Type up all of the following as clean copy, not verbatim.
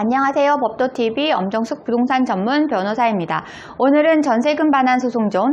안녕하세요. 법도TV 엄정숙 부동산 전문 변호사입니다. 오늘은 전세금 반환 소송 중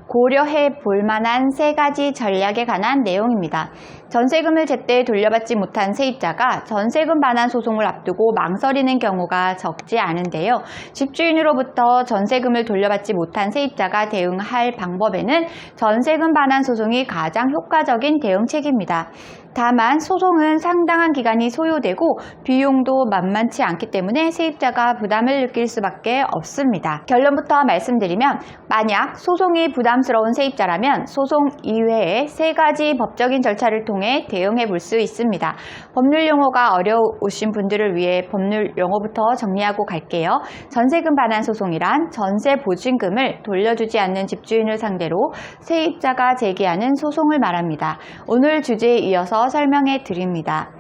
고려해 볼 만한 3가지 전략에 관한 내용입니다. 전세금을 제때 돌려받지 못한 세입자가 전세금 반환 소송을 앞두고 망설이는 경우가 적지 않은데요. 집주인으로부터 전세금을 돌려받지 못한 세입자가 대응할 방법에는 전세금 반환 소송이 가장 효과적인 대응책입니다. 다만 소송은 상당한 기간이 소요되고 비용도 만만치 않기 때문에 세입자가 부담을 느낄 수밖에 없습니다. 결론부터 말씀드리면 만약 소송이 부담스러운 세입자라면 소송 이외에 3가지 법적인 절차를 통해 대응해 볼 수 있습니다. 법률 용어가 어려우신 분들을 위해 법률 용어부터 정리하고 갈게요. 전세금 반환 소송이란 전세 보증금을 돌려주지 않는 집주인을 상대로 세입자가 제기하는 소송을 말합니다. 오늘 주제에 이어서 설명해 드립니다.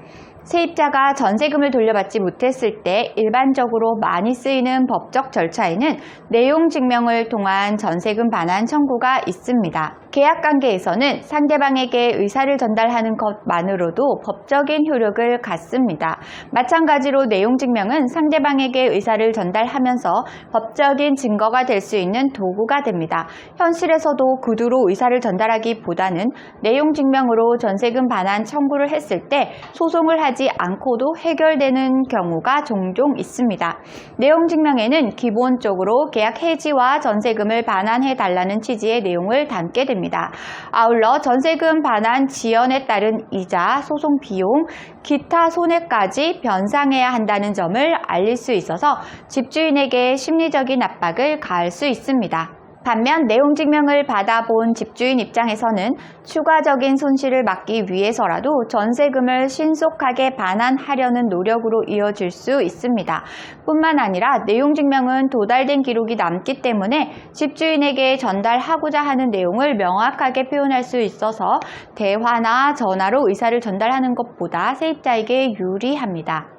세입자가 전세금을 돌려받지 못했을 때 일반적으로 많이 쓰이는 법적 절차에는 내용 증명을 통한 전세금 반환 청구가 있습니다. 계약관계에서는 상대방에게 의사를 전달하는 것만으로도 법적인 효력을 갖습니다. 마찬가지로 내용 증명은 상대방에게 의사를 전달하면서 법적인 증거가 될 수 있는 도구가 됩니다. 현실에서도 구두로 의사를 전달하기보다는 내용 증명으로 전세금 반환 청구를 했을 때 소송을 하지 않고도 해결되는 경우가 종종 있습니다. 내용 증명에는 기본적으로 계약 해지와 전세금을 반환해 달라는 취지의 내용을 담게 됩니다. 아울러 전세금 반환 지연에 따른 이자, 소송 비용, 기타 손해까지 변상해야 한다는 점을 알릴 수 있어서 집주인에게 심리적인 압박을 가할 수 있습니다. 반면 내용 증명을 받아본 집주인 입장에서는 추가적인 손실을 막기 위해서라도 전세금을 신속하게 반환하려는 노력으로 이어질 수 있습니다. 뿐만 아니라 내용 증명은 도달된 기록이 남기 때문에 집주인에게 전달하고자 하는 내용을 명확하게 표현할 수 있어서 대화나 전화로 의사를 전달하는 것보다 세입자에게 유리합니다.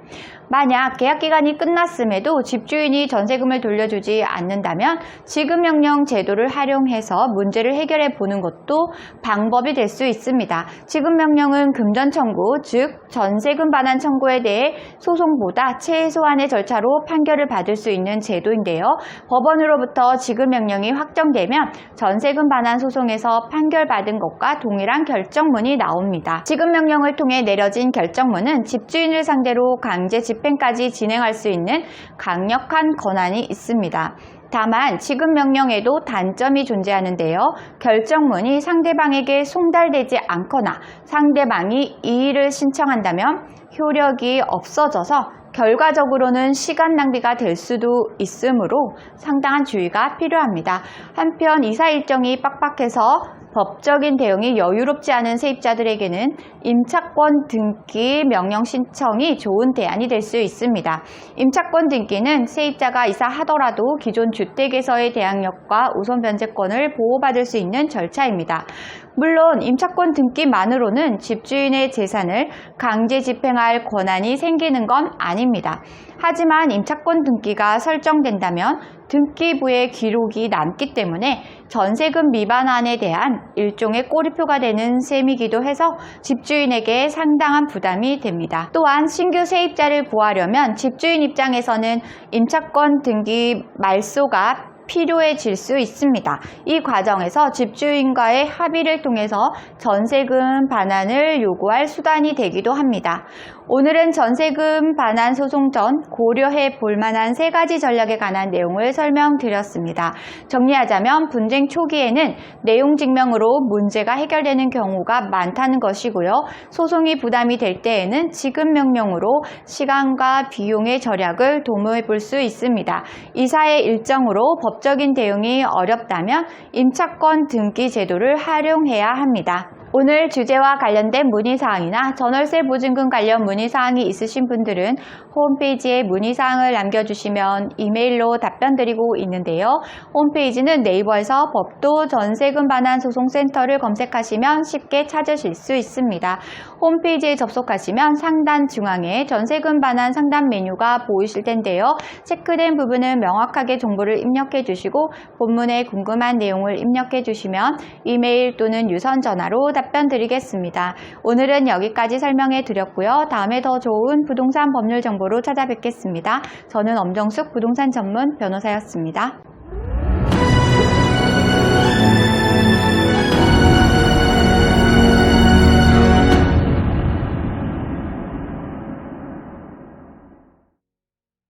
만약 계약기간이 끝났음에도 집주인이 전세금을 돌려주지 않는다면 지급명령 제도를 활용해서 문제를 해결해 보는 것도 방법이 될 수 있습니다. 지급명령은 금전 청구, 즉 전세금 반환 청구에 대해 소송보다 최소한의 절차로 판결을 받을 수 있는 제도인데요. 법원으로부터 지급명령이 확정되면 전세금 반환 소송에서 판결받은 것과 동일한 결정문이 나옵니다. 지급명령을 통해 내려진 결정문은 집주인을 상대로 강제 집행까지 진행할 수 있는 강력한 권한이 있습니다. 다만 지급명령에도 단점이 존재하는데요. 결정문이 상대방에게 송달되지 않거나 상대방이 이의를 신청한다면 효력이 없어져서 결과적으로는 시간 낭비가 될 수도 있으므로 상당한 주의가 필요합니다. 한편 이사 일정이 빡빡해서 법적인 대응이 여유롭지 않은 세입자들에게는 임차권 등기 명령 신청이 좋은 대안이 될 수 있습니다. 임차권 등기는 세입자가 이사하더라도 기존 주택에서의 대항력과 우선 변제권을 보호받을 수 있는 절차입니다. 물론 임차권 등기만으로는 집주인의 재산을 강제 집행할 권한이 생기는 건 아닙니다. 하지만 임차권 등기가 설정된다면 등기부에 기록이 남기 때문에 전세금 미반환에 대한 일종의 꼬리표가 되는 셈이기도 해서 집주인에게 상당한 부담이 됩니다. 또한 신규 세입자를 구하려면 집주인 입장에서는 임차권 등기 말소가 필요해질 수 있습니다. 이 과정에서 집주인과의 합의를 통해서 전세금 반환을 요구할 수단이 되기도 합니다. 오늘은 전세금 반환 소송 전 고려해 볼 만한 3가지 전략에 관한 내용을 설명드렸습니다. 정리하자면 분쟁 초기에는 내용 증명으로 문제가 해결되는 경우가 많다는 것이고요. 소송이 부담이 될 때에는 지급명령으로 시간과 비용의 절약을 도모해 볼 수 있습니다. 이사의 일정으로 법적인 대응이 어렵다면 임차권 등기 제도를 활용해야 합니다. 오늘 주제와 관련된 문의사항이나 전월세 보증금 관련 문의사항이 있으신 분들은 홈페이지에 문의사항을 남겨주시면 이메일로 답변드리고 있는데요. 홈페이지는 네이버에서 법도 전세금 반환 소송센터를 검색하시면 쉽게 찾으실 수 있습니다. 홈페이지에 접속하시면 상단 중앙에 전세금 반환 상담 메뉴가 보이실 텐데요. 체크된 부분은 명확하게 정보를 입력해 주시고 본문에 궁금한 내용을 입력해 주시면 이메일 또는 유선 전화로 답변 답변 드리겠습니다. 오늘은 여기까지 설명해 드렸고요. 다음에 더 좋은 부동산 법률 정보로 찾아뵙겠습니다. 저는 엄정숙 부동산 전문 변호사였습니다.